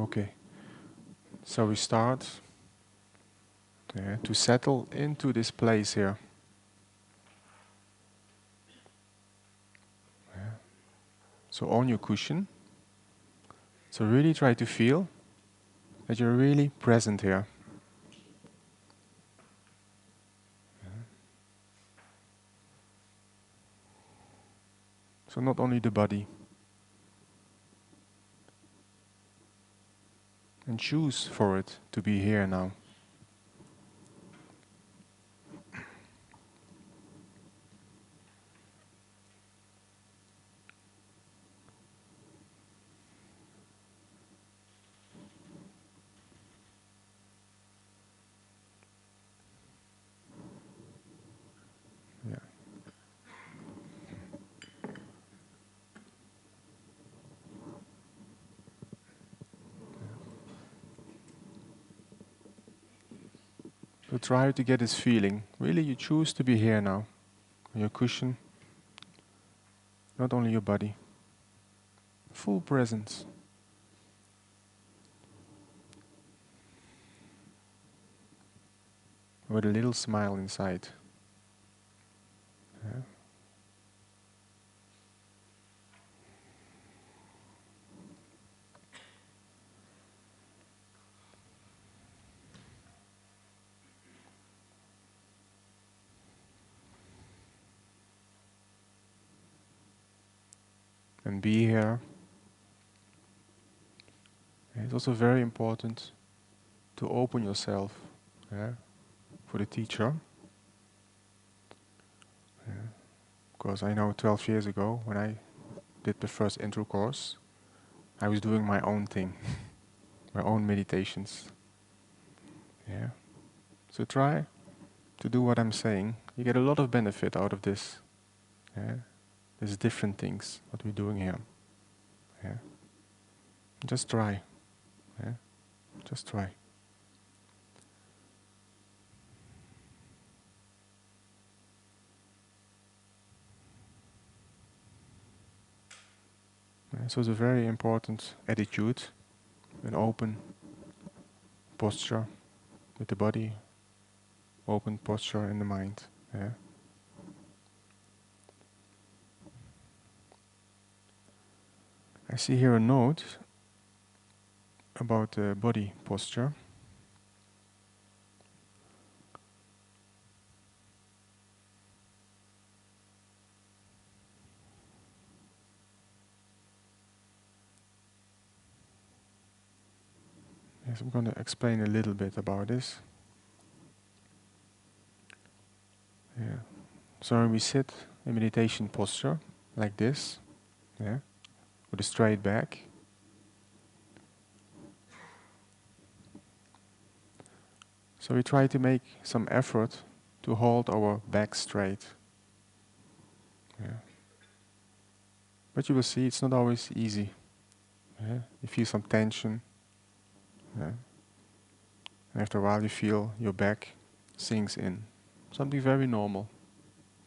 Okay. So we start to settle into this place here. So on your cushion. So really try to feel that you're really present here. So not only the body. And choose for it to be here now. Yeah. So try to get this feeling. Really you choose to be here now. On your cushion. Not only your body. Full presence. With a little smile inside. Yeah. And be here. It's also very important to open yourself for the teacher. Because I know 12 years ago, when I did the first intro course, I was doing my own thing, my own meditations. Yeah. So try to do what I'm saying. You get a lot of benefit out of this. Yeah. There's different things, what we're doing here. Yeah. Just try. Yeah. Just try. Yeah. So it's a very important attitude, an open posture with the body, open posture in the mind. Yeah. I see here a note about the body posture. Yes, I'm going to explain a little bit about this. Yeah. So when we sit in meditation posture, like this, yeah, with a straight back, so we try to make some effort to hold our back straight. Yeah. But you will see it's not always easy. Yeah. You feel some tension. Yeah. And after a while you feel your back sinks in. Something very normal.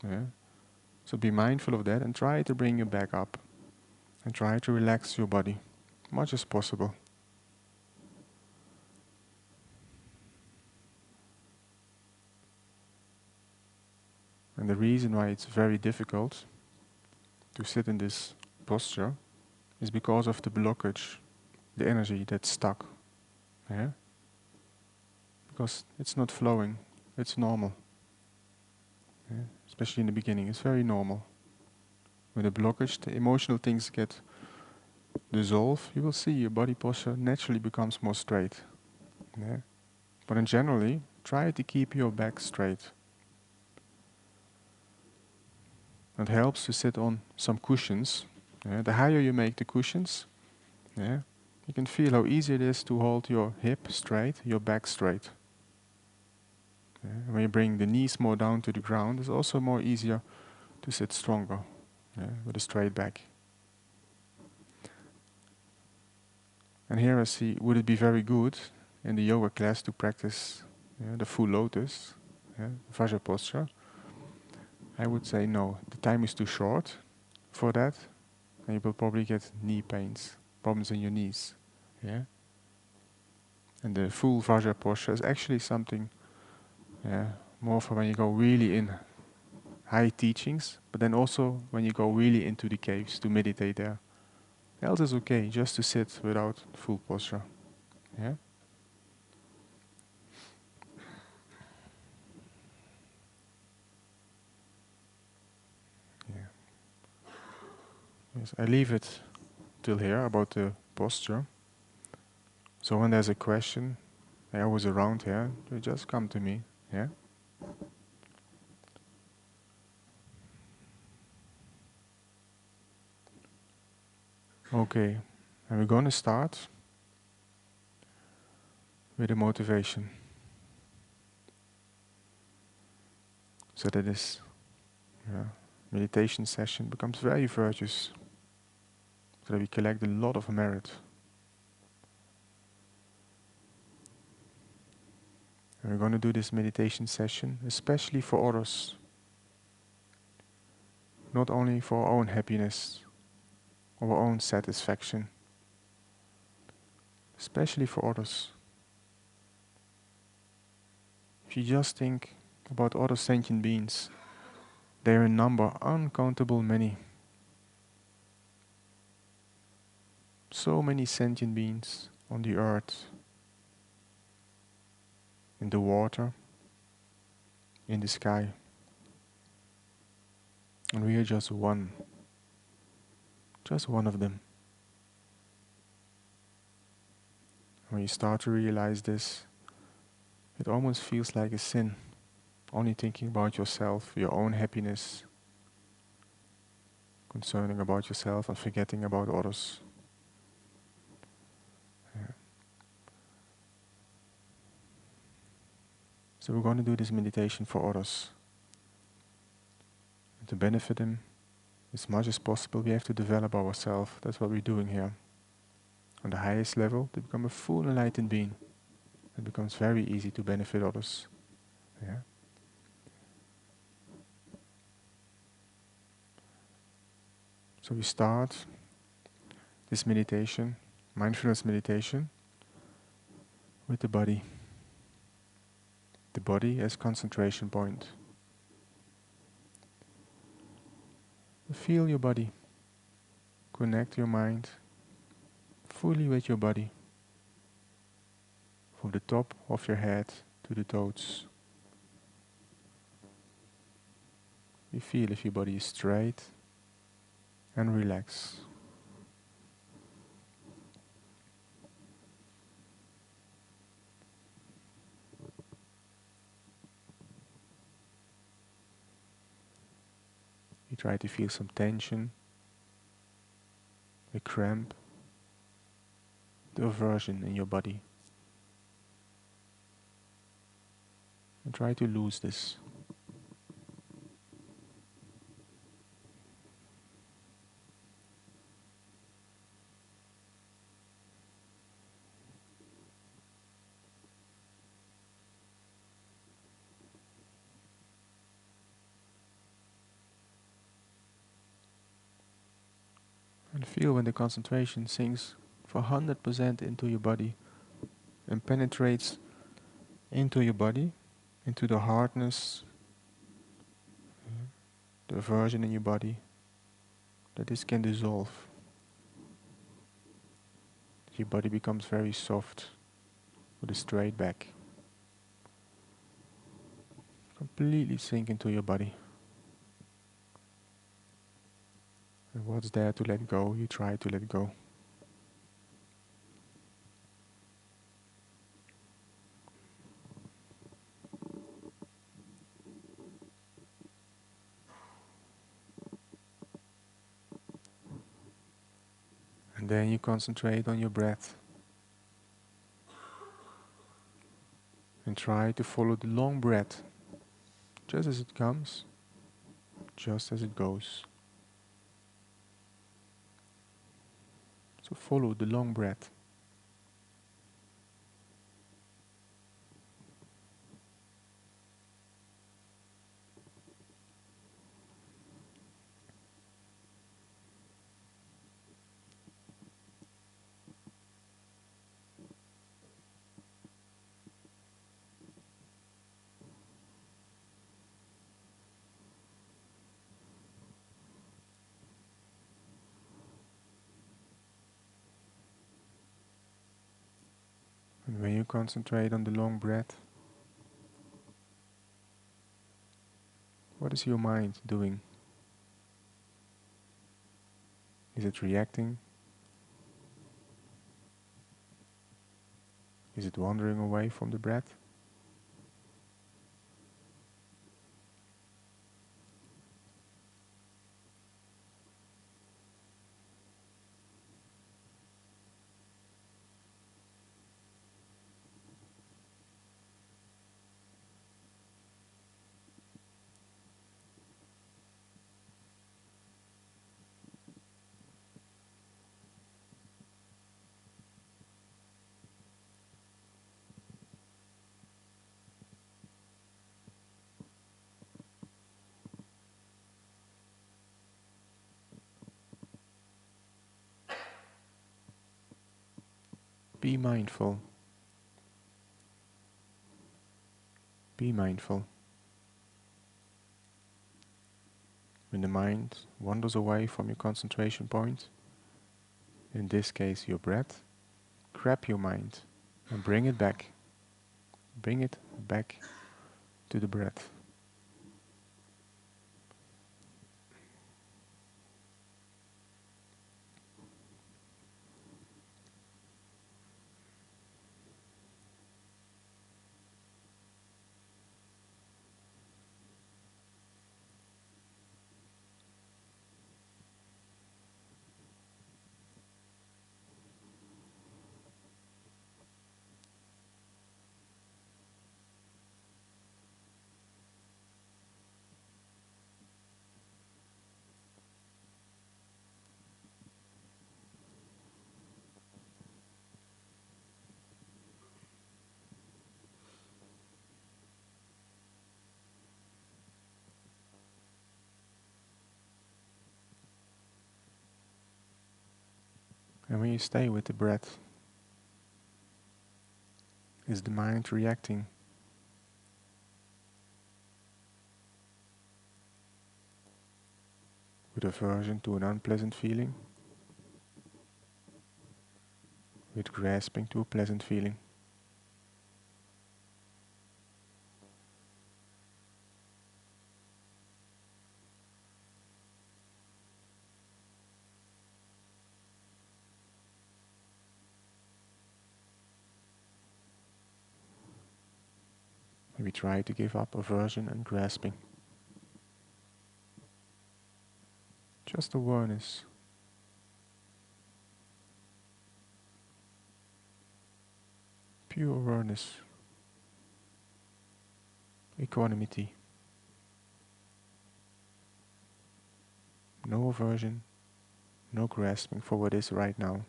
Yeah. So be mindful of that and try to bring your back up. And try to relax your body as much as possible. And the reason why it's very difficult to sit in this posture is because of the blockage, the energy that's stuck. Yeah? Because it's not flowing, it's normal. Yeah? Especially in the beginning, it's very normal. When the blockage, the emotional things get dissolved, you will see your body posture naturally becomes more straight. Yeah? But in generally, try to keep your back straight. It helps to sit on some cushions. Yeah? The higher you make the cushions, yeah, you can feel how easy it is to hold your hip straight, your back straight. Yeah? When you bring the knees more down to the ground, it's also more easier to sit stronger, with a straight back. And here I see, would it be very good in the yoga class to practice the full lotus, Vajra posture? I would say no, the time is too short for that, and you will probably get knee pains, problems in your knees. Yeah. And the full Vajra posture is actually something more for when you go really in high teachings, but then also when you go really into the caves to meditate there. Else is okay, just to sit without full posture. Yeah? Yeah. Yes, I leave it till here about the posture. So when there's a question, I always around here, you just come to me. Yeah? Okay. And we're going to start with a motivation. So that this meditation session becomes very virtuous. So that we collect a lot of merit. And we're going to do this meditation session especially for others. Not only for our own happiness, or our own satisfaction. Especially for others. If you just think about other sentient beings, they are in number uncountable many. So many sentient beings on the earth, in the water, in the sky. And we are just one of them. When you start to realize this, it almost feels like a sin, only thinking about yourself, your own happiness, concerning about yourself and forgetting about others. So we're going to do this meditation for others. And to benefit them as much as possible, we have to develop ourselves. That's what we're doing here. On the highest level, to become a full enlightened being. It becomes very easy to benefit others. Yeah. So we start this meditation, mindfulness meditation, with the body. The body as concentration point. Feel your body. Connect your mind fully with your body. From the top of your head to the toes. You feel if your body is straight and relax. You try to feel some tension, a cramp, the aversion in your body. And try to lose this. And feel when the concentration sinks for 100% into your body and penetrates into your body, into the hardness, the aversion in your body, that this can dissolve. Your body becomes very soft with a straight back. Completely sink into your body. And what's there to let go, you try to let go. And then you concentrate on your breath. And try to follow the long breath. Just as it comes, just as it goes. So follow the long breath. When you concentrate on the long breath, what is your mind doing? Is it reacting? Is it wandering away from the breath? Be mindful. Be mindful. When the mind wanders away from your concentration point, in this case your breath, grab your mind and bring it back. Bring it back to the breath. And when you stay with the breath, is the mind reacting? With aversion to an unpleasant feeling? With grasping to a pleasant feeling? We try to give up aversion and grasping. Just awareness. Pure awareness. Equanimity. No aversion, no grasping for what is right now.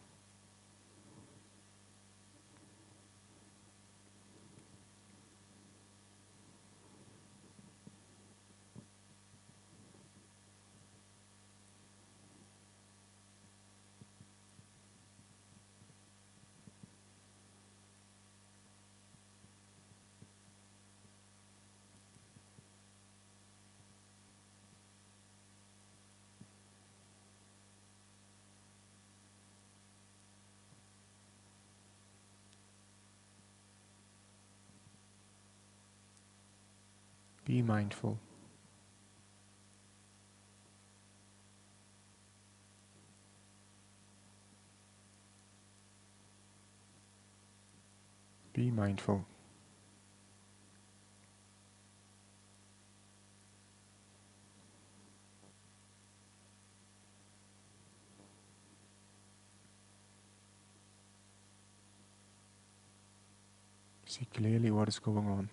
Be mindful. Be mindful. See clearly what is going on.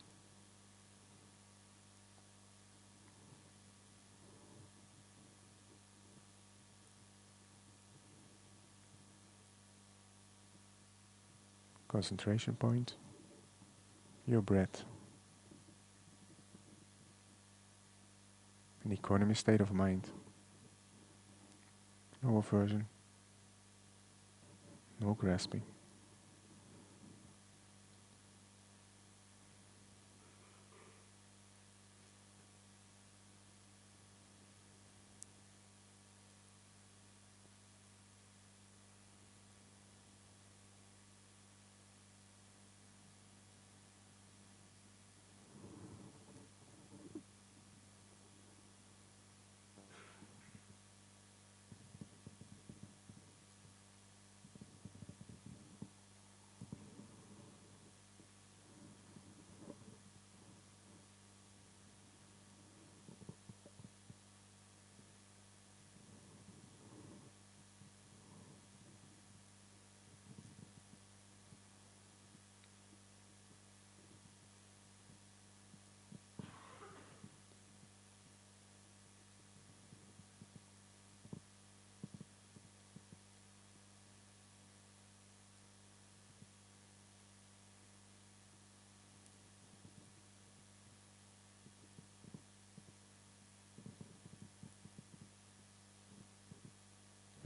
Concentration point, your breath. An equanimous state of mind. No aversion, no grasping.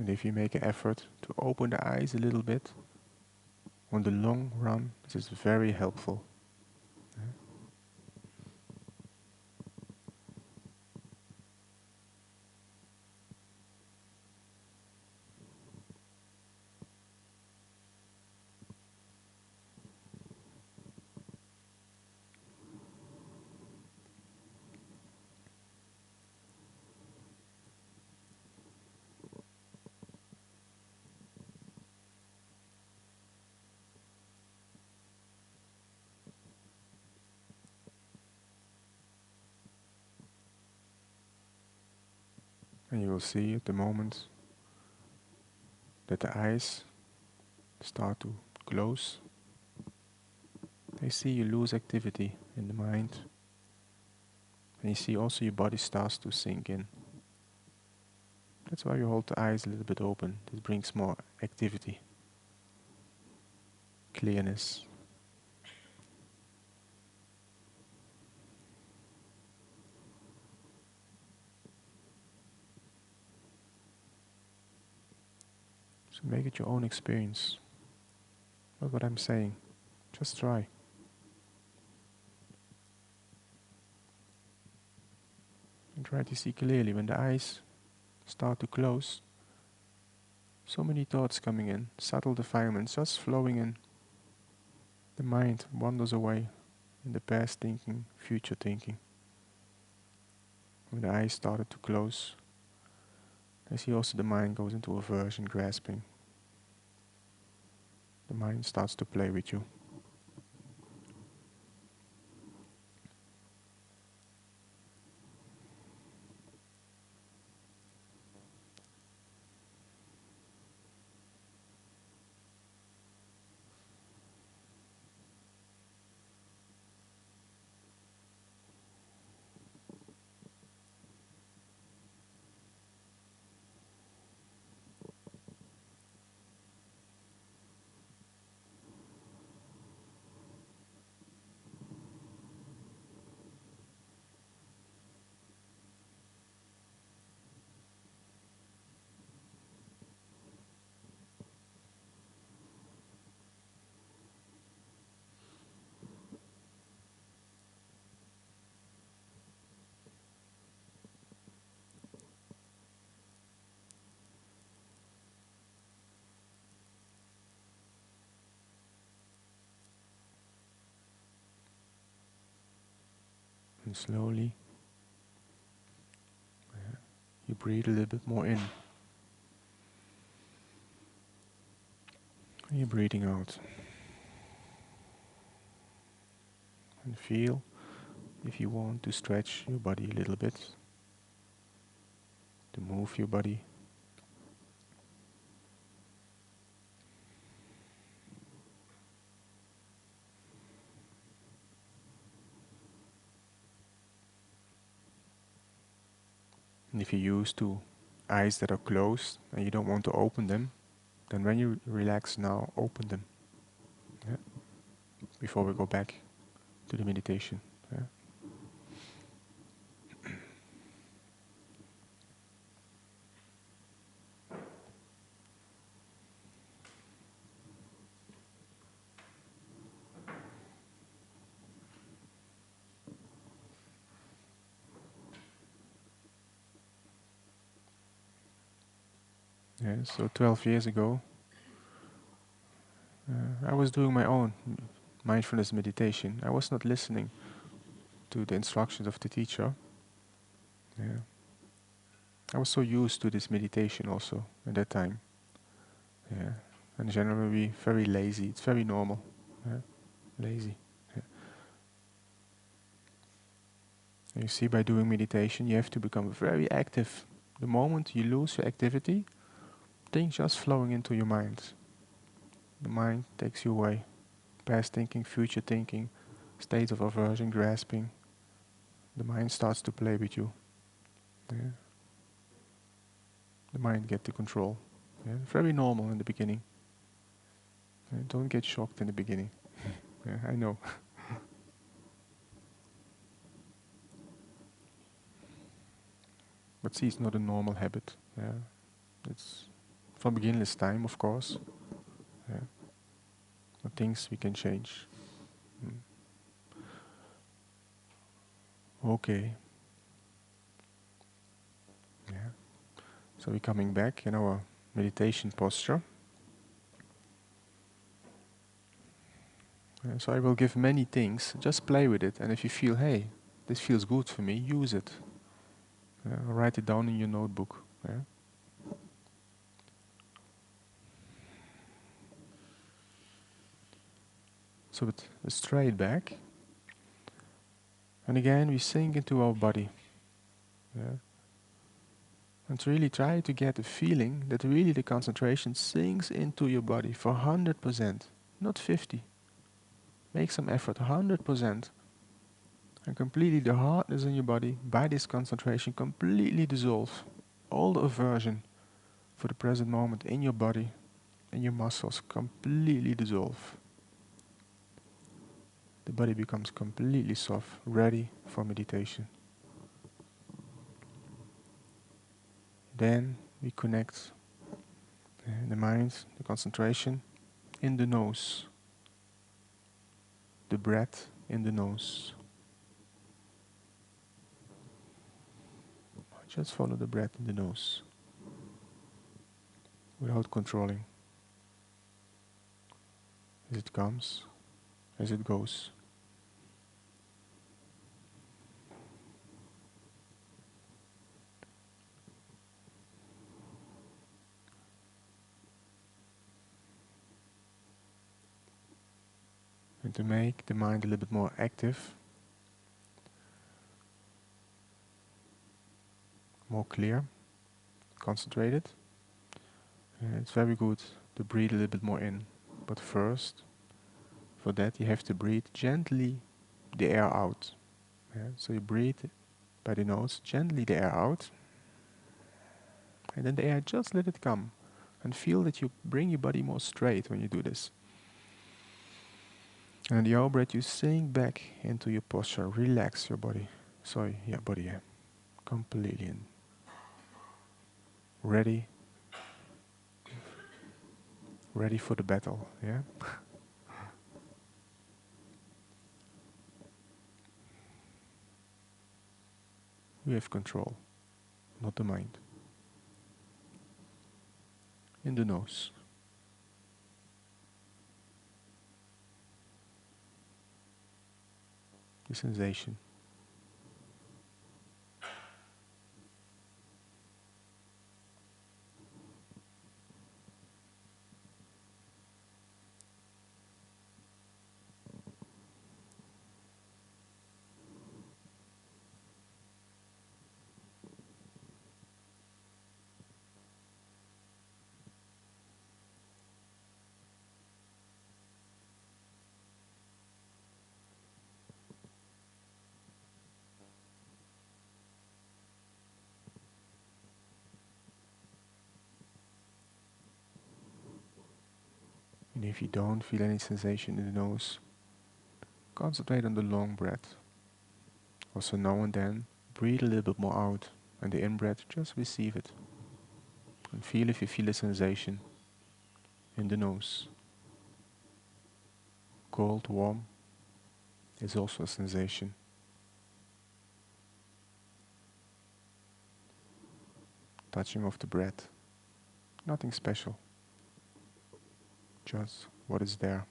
And if you make an effort to open the eyes a little bit, on the long run, this is very helpful. And you will see at the moment that the eyes start to close. They see you lose activity in the mind. And you see also your body starts to sink in. That's why you hold the eyes a little bit open. This brings more activity, clearness. So make it your own experience. Not what I'm saying. Just try. And try to see clearly when the eyes start to close. So many thoughts coming in, subtle defilements just flowing in. The mind wanders away in the past thinking, future thinking. When the eyes started to close, I see also the mind goes into aversion, grasping. The mind starts to play with you. And slowly, you breathe a little bit more in. And you're breathing out. And feel if you want to stretch your body a little bit, to move your body. And if you're used to eyes that are closed and you don't want to open them, then when you relax now, open them. Yeah? Before we go back to the meditation. Yeah? Yeah, so 12 years ago, I was doing my own mindfulness meditation. I was not listening to the instructions of the teacher. Yeah. I was so used to this meditation also at that time. Yeah. And generally very lazy. It's very normal. Yeah. Lazy. Yeah. And you see, by doing meditation, you have to become very active. The moment you lose your activity, things just flowing into your mind. The mind takes you away. Past thinking, future thinking, states of aversion, grasping. The mind starts to play with you. Yeah. The mind gets the control. Yeah. Very normal in the beginning. Yeah. Don't get shocked in the beginning. Yeah, I know. But see, it's not a normal habit. Yeah. It's for beginnerless time, of course. Yeah. But things we can change. Mm. Okay. Yeah. So we're coming back in our meditation posture. So I will give many things. Just play with it, and if you feel, hey, this feels good for me, use it. Write it down in your notebook. Yeah. So with a straight back, and again we sink into our body. Yeah. And really try to get the feeling that really the concentration sinks into your body for 100%, not 50. Make some effort, 100%. And completely the hardness in your body, by this concentration, completely dissolve. All the aversion for the present moment in your body and your muscles completely dissolve. The body becomes completely soft, ready for meditation. Then we connect the mind, the concentration, in the nose. The breath in the nose. Just follow the breath in the nose without controlling. As it comes, as it goes. And to make the mind a little bit more active, more clear, concentrated, it's very good to breathe a little bit more in. But first, for that you have to breathe gently the air out. So you breathe by the nose, gently the air out, and then the air, just let it come. And feel that you bring your body more straight when you do this. And the out breath, you sink back into your posture, relax your body. Body, yeah. Completely in. Ready for the battle, yeah? We have control, not the mind. In the nose. The sensation. And if you don't feel any sensation in the nose, concentrate on the long breath. Also now and then, breathe a little bit more out. And the in-breath, just receive it. And feel if you feel a sensation in the nose. Cold, warm is also a sensation. Touching of the breath. Nothing special. Just what is there.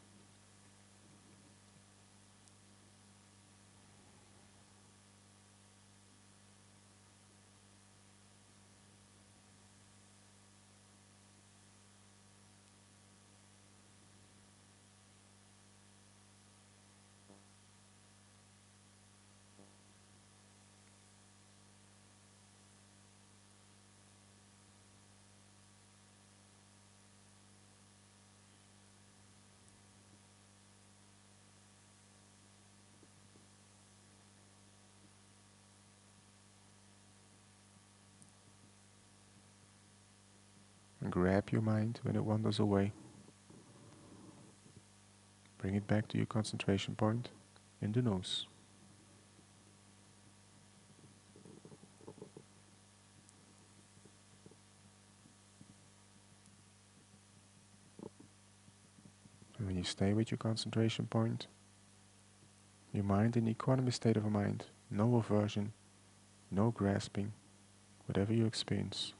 And grab your mind when it wanders away. Bring it back to your concentration point in the nose. When you stay with your concentration point, your mind in the equanimous state of mind, no aversion, no grasping, whatever you experience.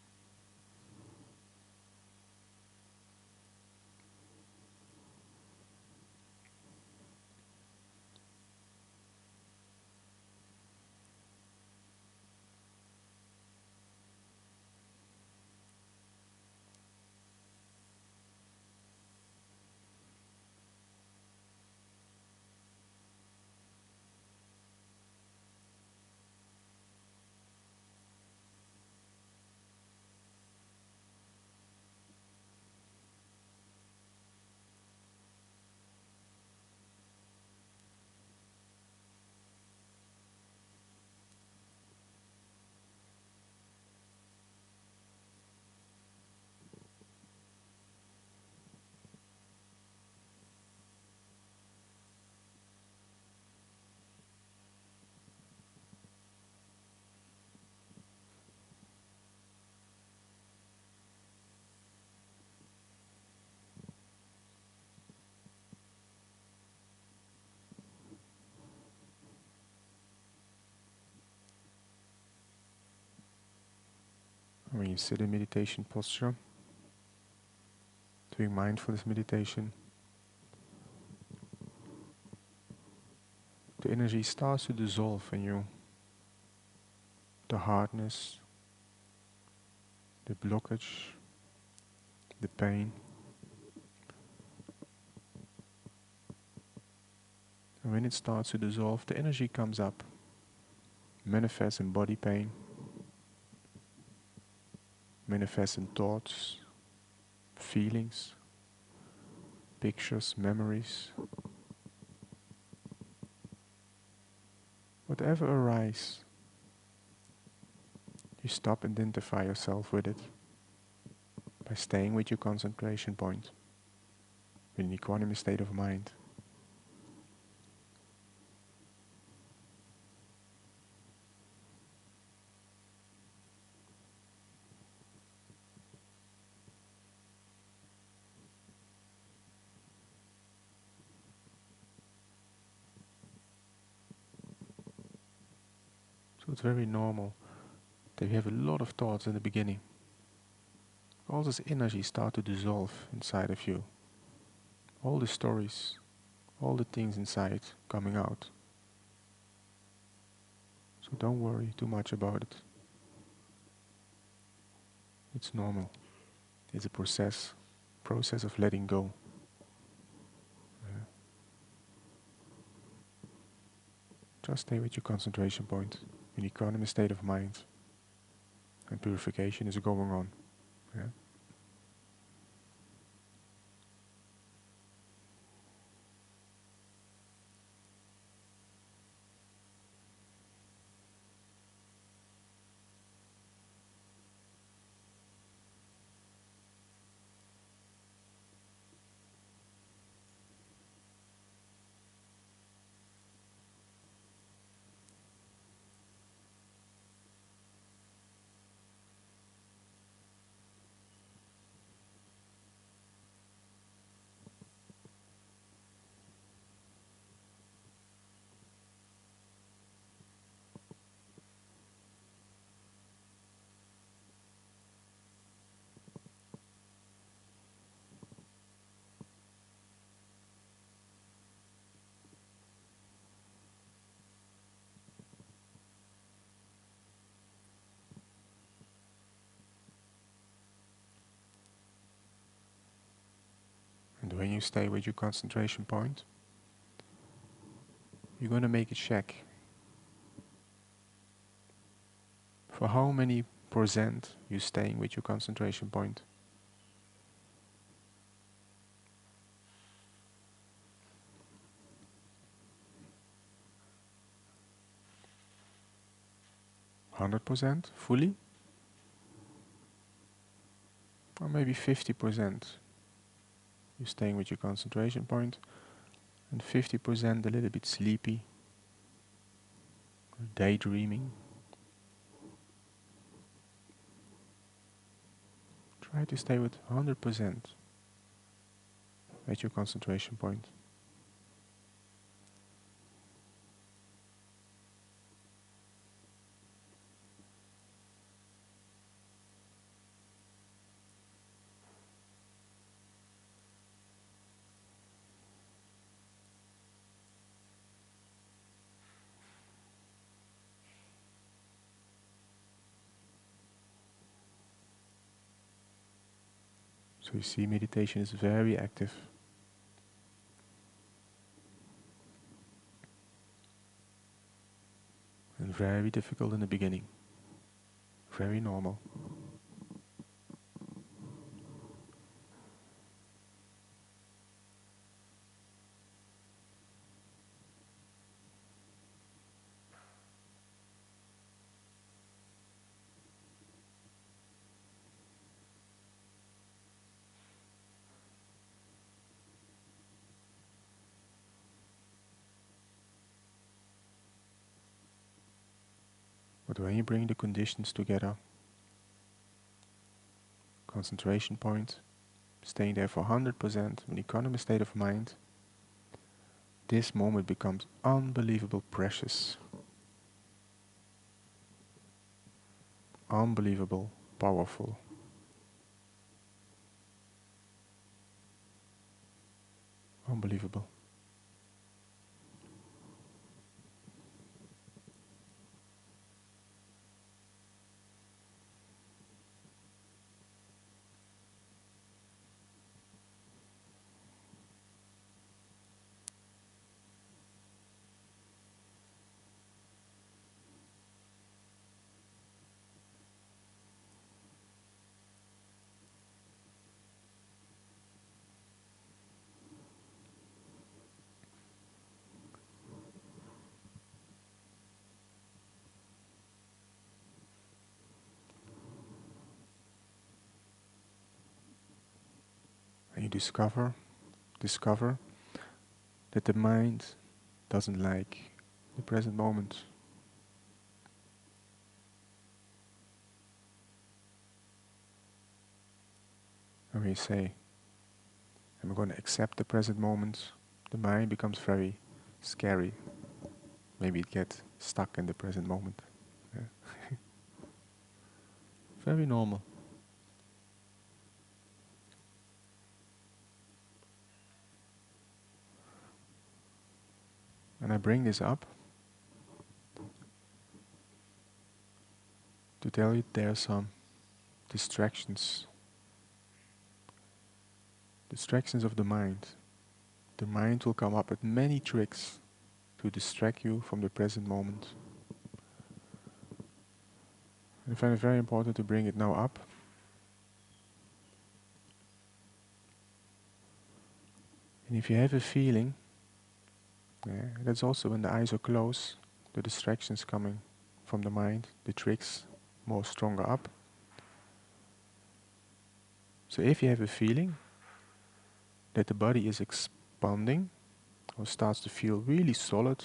When you sit in meditation posture, doing mindfulness meditation, the energy starts to dissolve in you. The hardness, the blockage, the pain. And when it starts to dissolve, the energy comes up, manifests in body pain, manifests in thoughts, feelings, pictures, memories. Whatever arises, you stop and identify yourself with it by staying with your concentration point in an equanimous state of mind. So it's very normal that you have a lot of thoughts in the beginning. All this energy starts to dissolve inside of you. All the stories, all the things inside coming out. So don't worry too much about it. It's normal. It's a process of letting go. Just stay with your concentration point in equanimous state of mind, and purification is going on. Yeah. And when you stay with your concentration point, you're going to make a check. For how many % you're staying with your concentration point? %? Fully? Or maybe 50%. You're staying with your concentration point, and 50% a little bit sleepy, or daydreaming. Try to stay with 100%. at your concentration point. So you see, meditation is very active. And very difficult in the beginning. Very normal. But when you bring the conditions together, concentration point, staying there for 100% in economy state of mind, this moment becomes unbelievable precious. Unbelievable powerful. Unbelievable. And you discover that the mind doesn't like the present moment. And when you say, I'm going to accept the present moment, the mind becomes very scary. Maybe it gets stuck in the present moment. Yeah. Very normal. And I bring this up to tell you there are some distractions. Distractions of the mind. The mind will come up with many tricks to distract you from the present moment. And I find it very important to bring it now up. And if you have a feeling, that's also when the eyes are closed, the distractions coming from the mind, the tricks more stronger up. So if you have a feeling that the body is expanding or starts to feel really solid,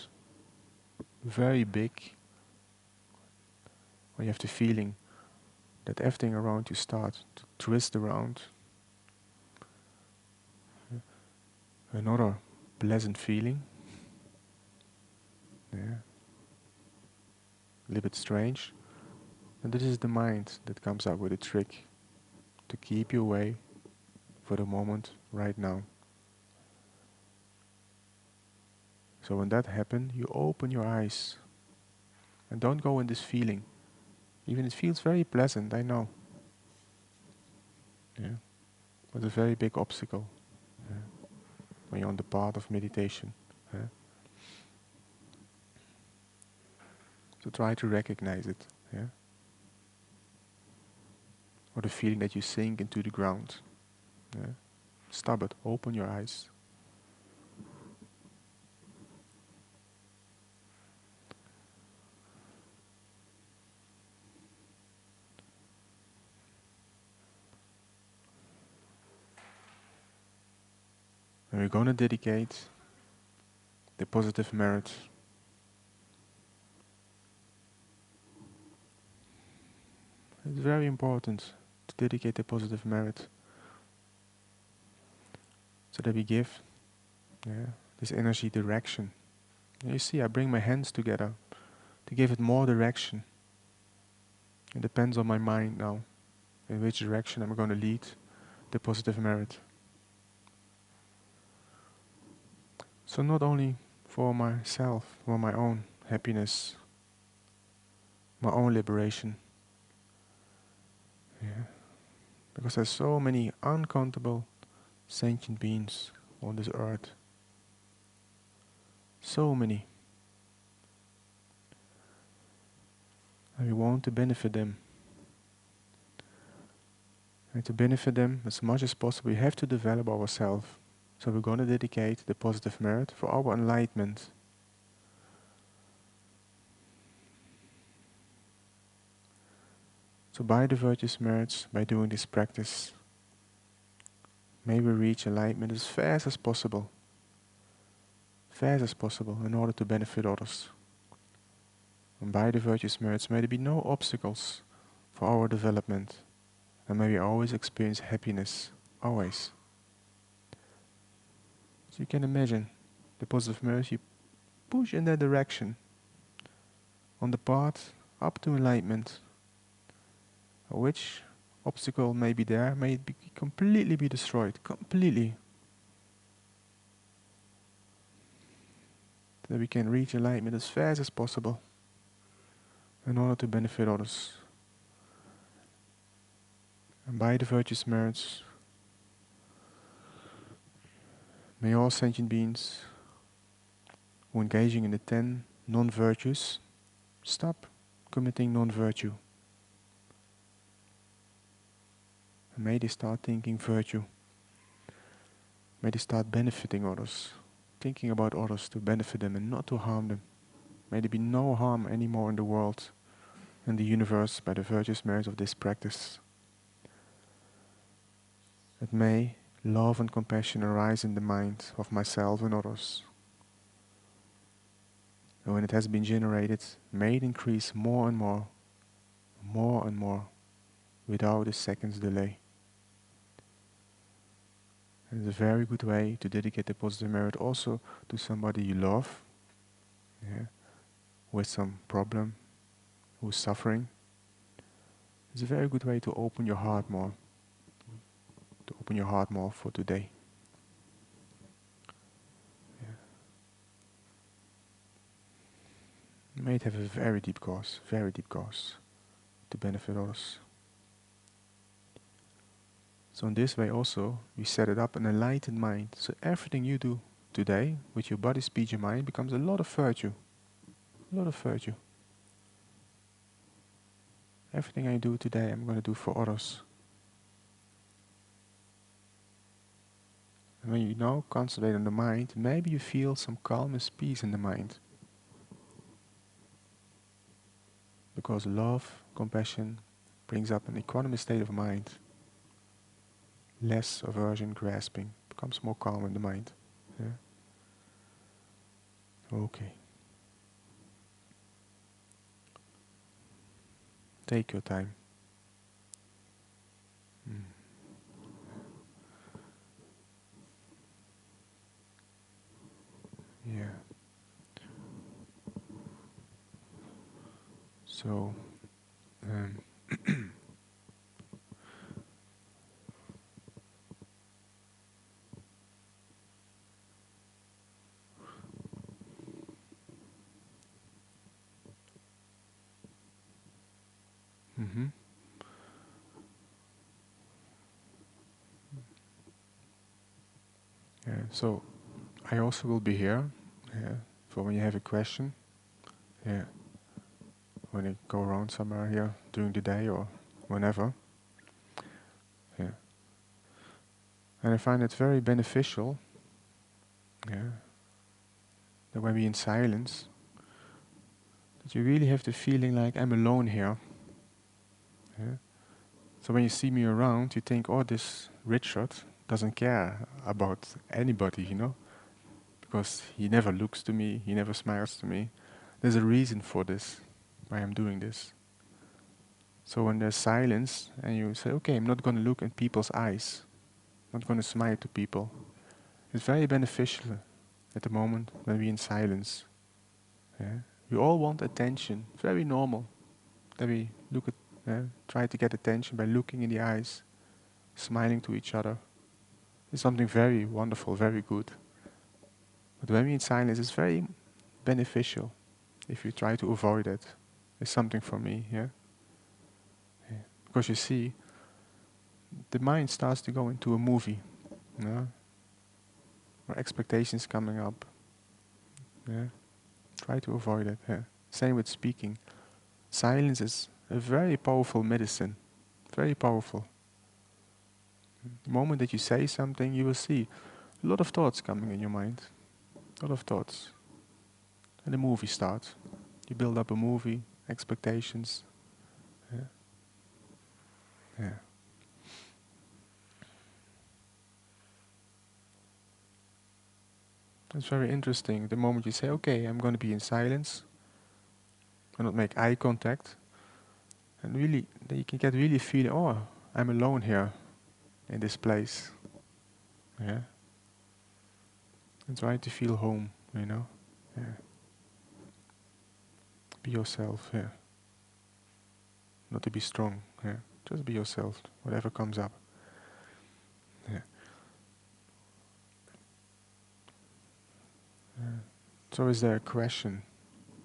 very big, or you have the feeling that everything around you starts to twist around, another pleasant feeling, a little bit strange, and this is the mind that comes up with a trick to keep you away for the moment right now. So when that happens, you open your eyes and don't go in this feeling. Even it feels very pleasant, I know. Yeah. But a very big obstacle when you're on the path of meditation. So try to recognize it. Or the feeling that you sink into the ground. Stop it, open your eyes. And we're going to dedicate the positive merit. It's very important to dedicate the positive merit. so that we give this energy direction. And you see, I bring my hands together to give it more direction. It depends on my mind now, in which direction I'm going to lead the positive merit. So not only for myself, for my own happiness, my own liberation. Because there's so many uncountable sentient beings on this earth. So many. And we want to benefit them. And to benefit them as much as possible, we have to develop ourselves. So we're going to dedicate the positive merit for our enlightenment. So by the virtuous merits, by doing this practice, may we reach enlightenment as fast as possible. Fast as possible in order to benefit others. And by the virtuous merits, may there be no obstacles for our development. And may we always experience happiness. Always. So you can imagine the positive merits, you push in that direction. On the path up to enlightenment. Which obstacle may be there, may it completely be destroyed. Completely. So that we can reach enlightenment as fast as possible. In order to benefit others. And by the virtuous merits, may all sentient beings who are engaging in the 10 non-virtues stop committing non-virtue. And may they start thinking virtue. May they start benefiting others, thinking about others to benefit them and not to harm them. May there be no harm anymore in the world and the universe by the virtuous merits of this practice. That may love and compassion arise in the mind of myself and others. And when it has been generated, may it increase more and more, without a second's delay. And it's a very good way to dedicate the positive merit also to somebody you love, with some problem, who's suffering. It's a very good way to open your heart more. To open your heart more for today. May it have a very deep cause to benefit others. So in this way also, we set it up an enlightened mind. So everything you do today with your body, speech and mind becomes a lot of virtue. A lot of virtue. Everything I do today, I'm going to do for others. And when you now concentrate on the mind, maybe you feel some calmness, peace in the mind. Because love, compassion brings up an equanimous state of mind. Less aversion, grasping. Becomes more calm in the mind. Yeah? Okay. Take your time. Yeah. So, yeah, so I also will be here for when you have a question. Yeah. When you go around somewhere here during the day or whenever. Yeah. And I find it very beneficial that when we're in silence, that you really have the feeling like I'm alone here. Yeah. So when you see me around, you think, oh, this Richard doesn't care about anybody, because he never looks to me, he never smiles to me. There's a reason for this, why I'm doing this. So when there's silence and you say, okay, I'm not going to look in people's eyes, not going to smile to people, It's very beneficial at the moment when we're in silence. Yeah? We all want attention. Very normal that we try to get attention by looking in the eyes, smiling to each other. It's something very wonderful, very good. But when we're in silence, it's very beneficial if you try to avoid it. It's something for me, yeah? Because you see, the mind starts to go into a movie, yeah? Or expectations coming up. Yeah? Try to avoid it. Yeah? Same with speaking. Silence is a very powerful medicine. Very powerful. The moment that you say something, you will see a lot of thoughts coming in your mind. A lot of thoughts. And the movie starts. You build up a movie, expectations. Yeah. Yeah. It's very interesting. The moment you say, okay, I'm going to be in silence, and not make eye contact, and really, then you can get really feeling, oh, I'm alone here, in this place. Yeah. And try to feel home, you know. Yeah. Be yourself, yeah. Not to be strong, yeah. Just be yourself, whatever comes up. Yeah. So is there a question?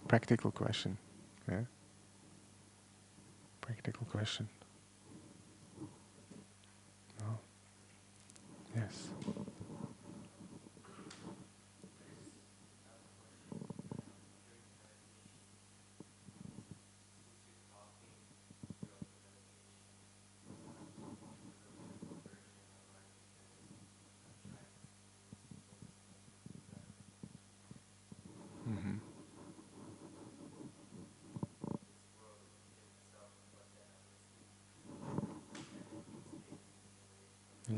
Practical question. Yeah? Practical question. No? Yes. Mm-hmm.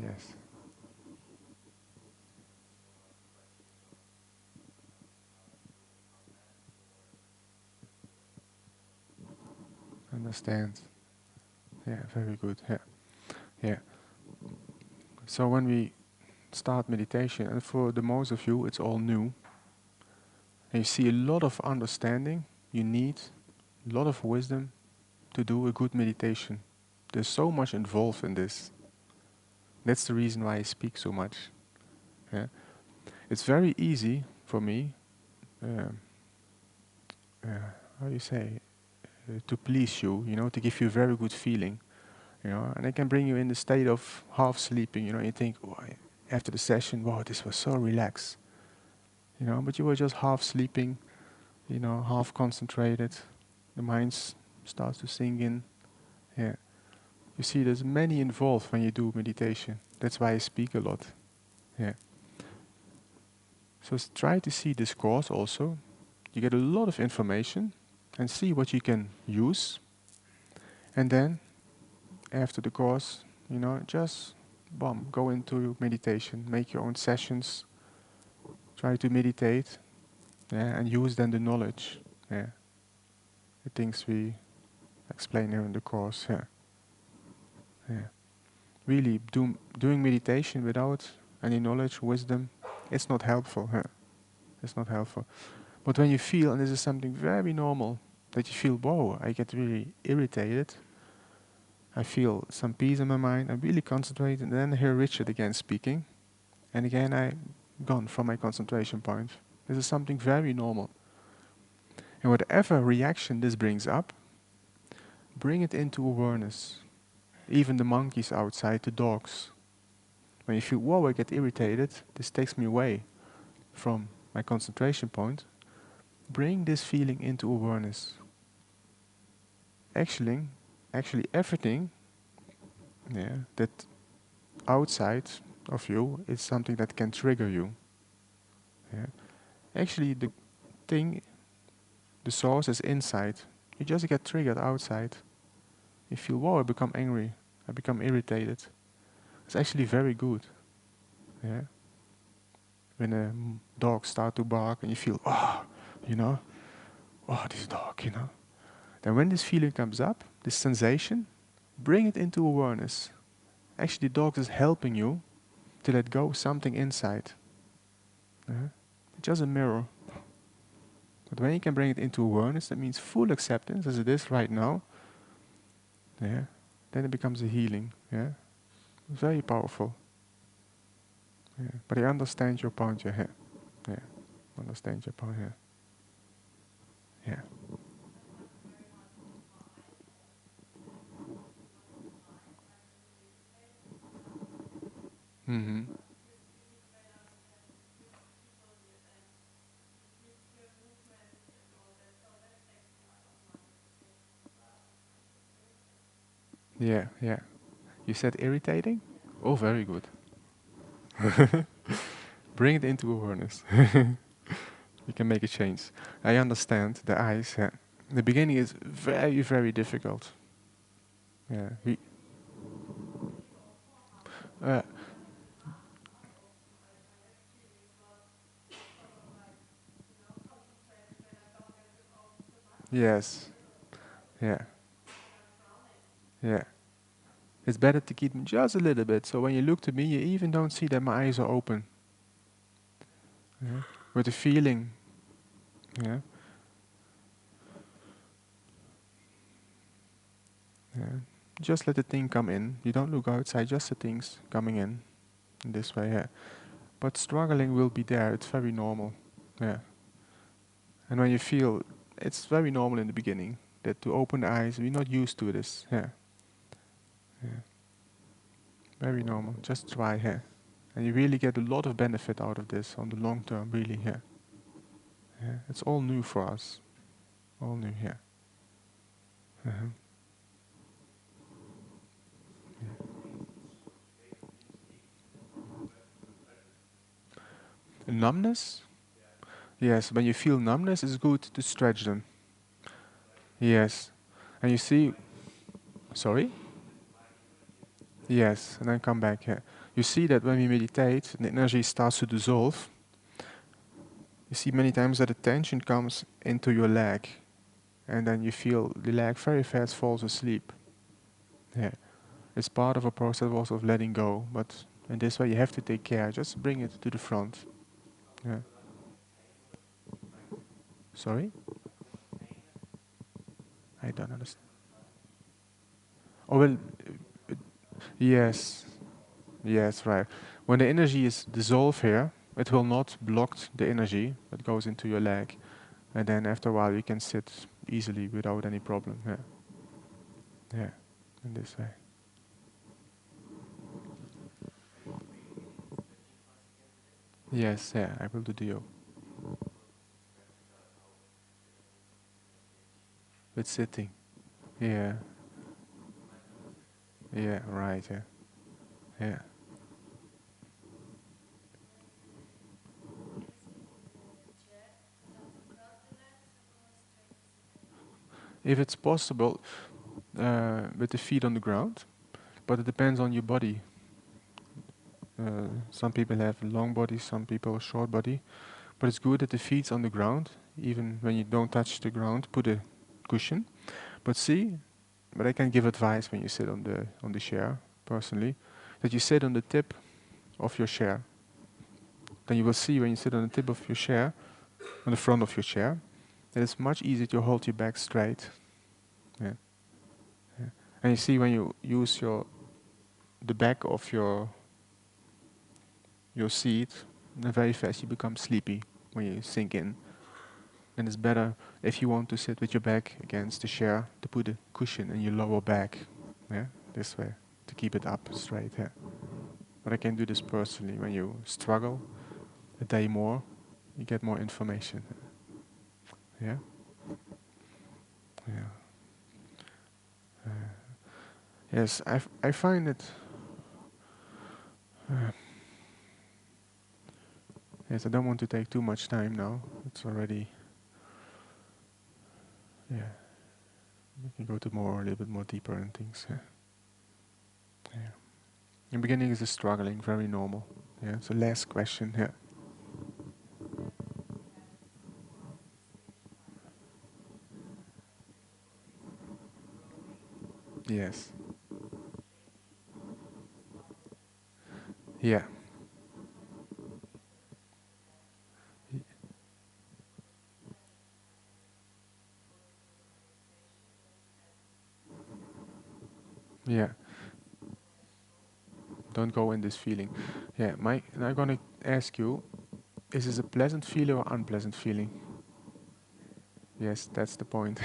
Yes. Understand. Yeah, very good. Yeah. Yeah. So when we start meditation, and for the most of you, it's all new, and you see a lot of understanding, you need a lot of wisdom to do a good meditation. There's so much involved in this. That's the reason why I speak so much. Yeah. It's very easy for me, um, how do you say, to please you, to give you a very good feeling, and I can bring you in the state of half sleeping, you think, oh, after the session, wow, this was so relaxed, but you were just half sleeping, half concentrated, the mind starts to sink in, yeah. You see, there's many involved when you do meditation. That's why I speak a lot, yeah. So try to see this course also. You get a lot of information and see what you can use. And then, after the course, just go into meditation, make your own sessions, try to meditate, yeah, and use then the knowledge, yeah, the things we explain here in the course, yeah. Yeah. Really, doing meditation without any knowledge, wisdom, it's not helpful. Yeah. It's not helpful. But when you feel, and this is something very normal, that you feel, whoa, I get really irritated, I feel some peace in my mind, I'm really concentrated, and then I hear Richard again speaking, and again I'm gone from my concentration point. This is something very normal. And whatever reaction this brings up, bring it into awareness. Even the monkeys outside, the dogs. When you feel, whoa, I get irritated, this takes me away from my concentration point, bring this feeling into awareness. Actually everything, yeah, that outside of you is something that can trigger you. Yeah. Actually, the source is inside. You just get triggered outside. You feel, whoa, I become angry, I become irritated. It's actually very good. Yeah. When a dog starts to bark and you feel, this dog, Then when this feeling comes up, this sensation, bring it into awareness. Actually, the dog is helping you to let go something inside. Yeah? Just a mirror. But when you can bring it into awareness, that means full acceptance as it is right now. Yeah? Then it becomes a healing. Yeah? Very powerful. Yeah. But I understand your point here. Yeah. Understand your point here. Yeah. Mm-hmm. Yeah, yeah. You said irritating? Oh, very good. Bring it into awareness. You can make a change. I understand the eyes. Yeah. The beginning is very, very difficult. Yeah. Uh, yes. Yeah. Yeah. It's better to keep them just a little bit. So when you look to me, you even don't see that my eyes are open. Yeah. With the feeling. Yeah. Yeah. Just let the thing come in. You don't look outside, just the things coming in this way. Yeah. But struggling will be there. It's very normal. Yeah. And when you feel, it's very normal in the beginning that to open the eyes, we're not used to this. Yeah. Yeah. Very normal. Just try here. And you really get a lot of benefit out of this on the long term, really here. Yeah. It's all new for us. All new here. Uh-huh. Numbness? Yes, when you feel numbness, it's good to stretch them. Yes. And you see, sorry? Yes, and then come back here. You see that when we meditate, the energy starts to dissolve. You see many times that the tension comes into your leg, and then you feel the leg very fast falls asleep. Yeah. It's part of a process also of letting go, but in this way you have to take care. Just bring it to the front. Yeah. Sorry? I don't understand. Oh, well, yes. Yes, right. When the energy is dissolved here, it will not block the energy that goes into your leg. And then after a while you can sit easily without any problem. Yeah. Yeah. In this way. Yes, yeah, I will do the yoga. With sitting. Yeah. Yeah, right, yeah. Yeah. If it's possible, with the feet on the ground, but it depends on your body. Some people have a long body, some people a short body. But it's good that the feet's on the ground, even when you don't touch the ground, put a cushion. But see, but I can give advice when you sit on the chair, personally, that you sit on the tip of your chair. Then you will see when you sit on the tip of your chair, on the front of your chair, that it's much easier to hold your back straight. Yeah. Yeah. And you see when you use the back of your seat, then very fast you become sleepy when you sink in. And it's better if you want to sit with your back against the chair to put a cushion in your lower back. Yeah, this way to keep it up straight. Yeah. But I can do this personally. When you struggle a day more, you get more information. Yeah, yeah. Uh, yes, I find it. Uh, yes, I don't want to take too much time now. It's already. Yeah, we can go to more a little bit more deeper in things. Yeah. Yeah. In the beginning is a struggling, very normal. Yeah. So last question. Yeah. Yes. Yeah. Yeah. Don't go in this feeling. Yeah. I'm gonna ask you: is this a pleasant feeling or unpleasant feeling? Yes, that's the point.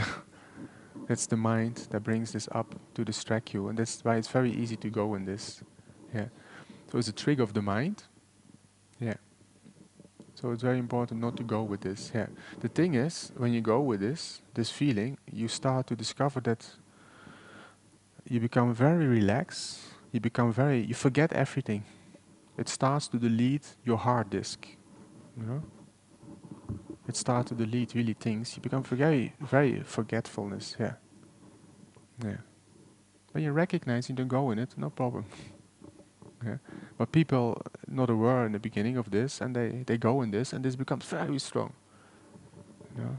That's the mind that brings this up to distract you, and that's why it's very easy to go in this. Yeah. So it's a trick of the mind. Yeah. So it's very important not to go with this. Yeah. The thing is, when you go with this feeling, you start to discover that you become very relaxed. You forget everything. It starts to delete your hard disk. You know, it starts to delete really things. You become very, very forgetfulness. Yeah, yeah. When you recognize you don't go in it, no problem. Yeah. But people not aware in the beginning of this, and they go in this, and this becomes very strong. You know,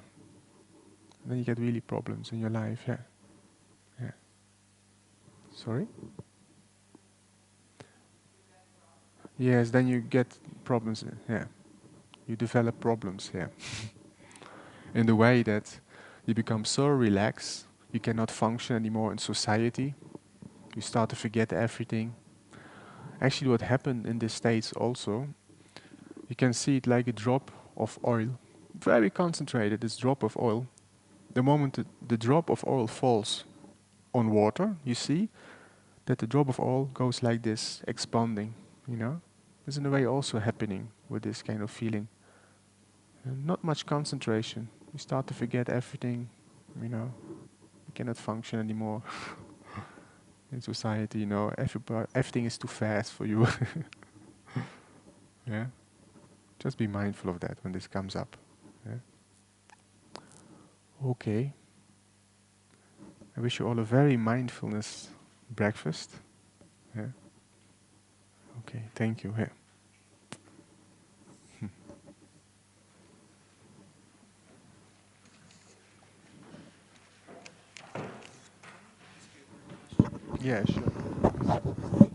then you get really problems in your life. Yeah, yeah. Sorry. Yes, then you get problems. Yeah, you develop problems. Yeah, in the way that you become so relaxed, you cannot function anymore in society. You start to forget everything. Actually, what happened in the States also, you can see it like a drop of oil, very concentrated. This drop of oil. The moment the drop of oil falls on water, you see that the drop of oil goes like this, expanding. You know, there's in a way also happening with this kind of feeling. Not much concentration. You start to forget everything. You know, you cannot function anymore in society. You know, everything is too fast for you. Yeah. Just be mindful of that when this comes up. Yeah. Okay. I wish you all a very mindfulness breakfast. Yeah. Okay. Thank you. Yeah. Yeah. Sure.